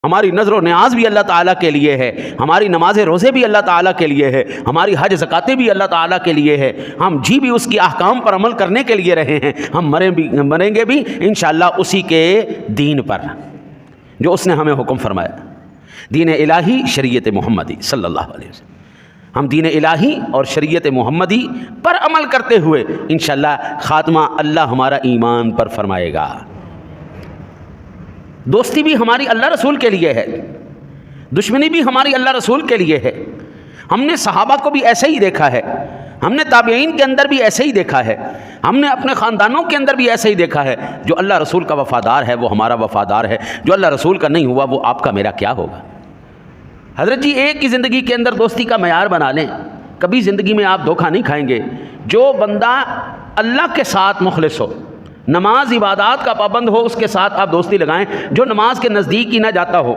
हमारी नज़र व न्याज भी अल्लाह ताला के लिए है, हमारी नमाज़ रोज़े भी अल्लाह ताला के लिए है, हमारी हज ज़कातें भी अल्लाह ताला के लिए है। हम जी भी उसकी अहकाम पर अमल करने के लिए रहे हैं, हम मरेंगे भी इंशाअल्लाह उसी के दीन पर जो उसने हमें हुक्म फरमाया, दीन इलाही शरीयत मोहम्मदी सल्लल्लाहु अलैहि वसल्लम। हम दीन इलाही और शरीयत मोहम्मदी पर अमल करते हुए इंशाअल्लाह ख़ात्मा अल्लाह हमारा ईमान पर फरमाएगा। दोस्ती भी हमारी अल्लाह रसूल के लिए है, दुश्मनी भी हमारी अल्लाह रसूल के लिए है। हमने सहाबा को भी ऐसे ही देखा है, हमने ताबईन के अंदर भी ऐसे ही देखा है, हमने अपने ख़ानदानों के अंदर भी ऐसे ही देखा है। जो अल्लाह रसूल का वफ़ादार है वो हमारा वफ़ादार है, जो अल्लाह रसूल का नहीं हुआ वो आपका मेरा क्या होगा। हज़रत जी एक ही ज़िंदगी के अंदर दोस्ती का मयार बना लें, कभी ज़िंदगी में आप धोखा नहीं खाएंगे। जो बंदा अल्लाह के साथ मुखलिस हो, नमाज इबादत का पाबंद हो, उसके साथ आप दोस्ती लगाएं। जो नमाज के नज़दीक ही ना जाता हो,